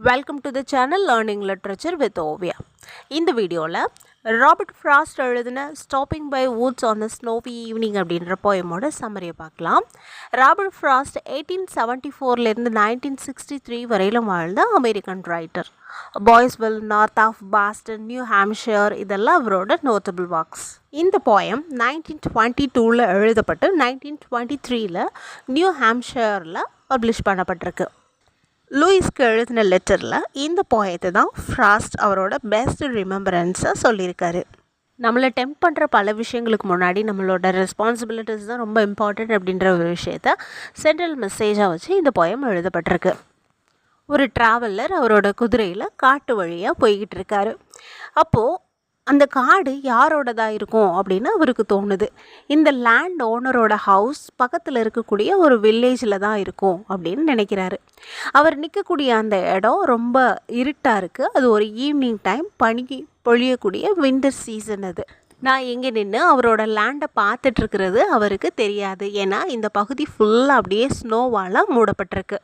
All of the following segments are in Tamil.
Welcome to the channel Learning Literature with Ovia. இந்த வீடியோவில் ராபர்ட் ஃப்ராஸ்ட் எழுதின stopping by woods on a snowy evening அப்படின்ற போயமோட சம்மரியை பார்க்கலாம். ராபர்ட் ஃப்ராஸ்ட் 1874லேருந்து 1963 வரையிலும் வாழ்ந்த American writer. Boy's Will, North of Boston, New Hampshire இதெல்லாம் அவரோட நோட்டபிள் ஒர்க்ஸ். இந்த போயம் 1922 எழுதப்பட்டு 1923 நியூ ஹாம்ஷயரில் பப்ளிஷ் பண்ணப்பட்டிருக்கு. லூயிஸ்க்கு எழுதின லெட்டரில் இந்த போயத்தை தான் ஃப்ராஸ்ட் அவரோட பெஸ்ட் ரிமெம்பரன்ஸை சொல்லியிருக்காரு. நம்மளை டெம்ப் பண்ணுற பல விஷயங்களுக்கு முன்னாடி நம்மளோட ரெஸ்பான்சிபிலிட்டிஸ் தான் ரொம்ப இம்பார்ட்டண்ட் அப்படின்ற ஒரு விஷயத்த சென்ட்ரல் மெசேஜாக வச்சு இந்த போயம் எழுதப்பட்டிருக்கு. ஒரு ட்ராவலர் அவரோட குதிரையில் காட்டு வழியாக போய்கிட்டு இருக்காரு. அப்போது அந்த காடு யாரோடதாக இருக்கும் அப்படின்னு அவருக்கு தோணுது. இந்த லேண்ட் ஓனரோட ஹவுஸ் பக்கத்தில் இருக்கக்கூடிய ஒரு வில்லேஜில் தான் இருக்கும் அப்படின்னு நினைக்கிறாரு. அவர் நிற்கக்கூடிய அந்த இடம் ரொம்ப இருட்டாக இருக்குது. அது ஒரு ஈவினிங் டைம், பனி பொழியக்கூடிய வின்டர் சீசன். அது நான் எங்கே நின்று அவரோட லேண்டை பார்த்துட்ருக்கிறது அவருக்கு தெரியாது. ஏன்னா இந்த பகுதி ஃபுல்லாக அப்படியே ஸ்னோவால் மூடப்பட்டிருக்கு.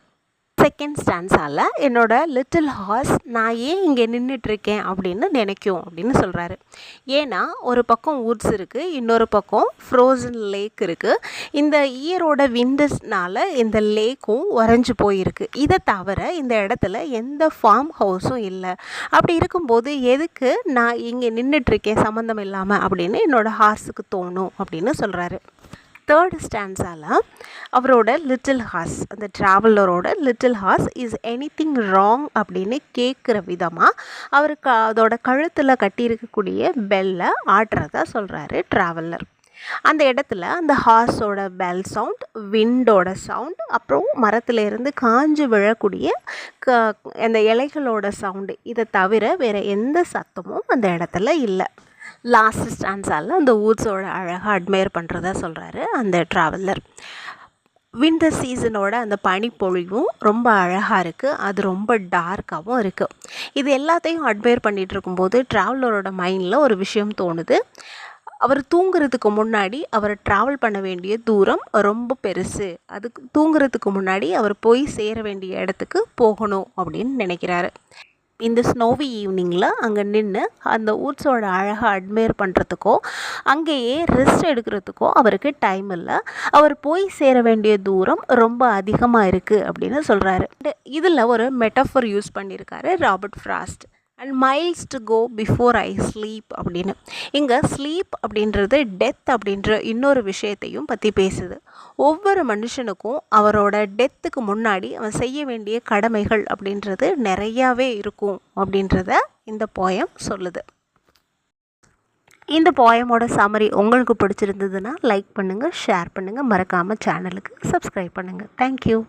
செகண்ட் ஸ்டான்ஸால் என்னோட லிட்டில் ஹார்ஸ் நான் ஏன் இங்கே நின்றுட்டுருக்கேன் அப்படின்னு நினைக்கும் அப்படின்னு சொல்கிறாரு. ஏன்னா ஒரு பக்கம் வுட்ஸ் இருக்குது, இன்னொரு பக்கம் ஃப்ரோசன் லேக் இருக்குது. இந்த இயரோட விண்டர்ஸ்னால் இந்த லேக்கும் உறைஞ்சி போயிருக்கு. இதை தவிர இந்த இடத்துல எந்த ஃபார்ம் ஹவுஸும் இல்லை. அப்படி இருக்கும்போது எதுக்கு நான் இங்கே நின்றுட்டுருக்கேன் சம்மந்தம் இல்லாமல் அப்படின்னு என்னோடய ஹார்ஸுக்கு தோணும் அப்படின்னு சொல்கிறாரு. தேர்ட் ஸ்டான்ஸால் அவரோட லிட்டில் ஹார்ஸ், அந்த ட்ராவலரோட little horse is anything wrong அப்படின்னு கேட்குற விதமாக அவருக்கு அதோட கழுத்தில் கட்டியிருக்கக்கூடிய பெல்லை ஆட்டுறதா சொல்கிறாரு ட்ராவலர். அந்த இடத்துல அந்த ஹார்ஸோட பெல் சவுண்ட், விண்டோட சவுண்ட், அப்புறம் மரத்துலேருந்து காஞ்சு விழக்கூடிய அந்த இலைகளோட சவுண்டு, இதை தவிர வேறு எந்த சத்தமும் அந்த இடத்துல இல்லை. லாஸ்ட் ஸ்டான்ஸால் அந்த வுட்ஸோட அழகாக அட்மையர் பண்ணுறதா சொல்கிறாரு அந்த ட்ராவலர். வின்டர் சீசனோட அந்த பனிப்பொழிவும் ரொம்ப அழகாக இருக்குது, அது ரொம்ப டார்க்காகவும் இருக்குது. இது எல்லாத்தையும் அட்மையர் பண்ணிகிட்டு இருக்கும்போது ட்ராவலரோட மைண்டில் ஒரு விஷயம் தோணுது. அவர் தூங்குறதுக்கு முன்னாடி அவர் ட்ராவல் பண்ண வேண்டிய தூரம் ரொம்ப பெருசு. அதுக்கு தூங்குறதுக்கு முன்னாடி அவர் போய் சேர வேண்டிய இடத்துக்கு போகணும் அப்படின்னு நினைக்கிறாரு. இந்த ஸ்னோவி ஈவினிங்கில் அங்கே நின்று அந்த வுட்ஸோட அழகாக அட்மையர் பண்ணுறதுக்கோ அங்கேயே ரெஸ்ட் எடுக்கிறதுக்கோ அவருக்கு டைம் இல்லை. அவர் போய் சேர வேண்டிய தூரம் ரொம்ப அதிகமாக இருக்குது அப்படின்னு சொல்கிறாரு. இதில் ஒரு மெட்டஃபர் யூஸ் பண்ணியிருக்காரு Robert Frost. And miles to go before I sleep அப்படின்னு. இங்கே ஸ்லீப் அப்படின்றது டெத் அப்படின்ற இன்னொரு விஷயத்தையும் பற்றி பேசுது. ஒவ்வொரு மனுஷனுக்கும் அவரோட டெத்துக்கு முன்னாடி அவன் செய்ய வேண்டிய கடமைகள் அப்படின்றது நிறையாவே இருக்கும் அப்படின்றத இந்த போயம் சொல்லுது. இந்த போயமோட சம்மரி உங்களுக்கு பிடிச்சிருந்ததுன்னா லைக் பண்ணுங்கள், ஷேர் பண்ணுங்கள், மறக்காமல் சேனலுக்கு சப்ஸ்கிரைப் பண்ணுங்கள். தேங்க்யூ.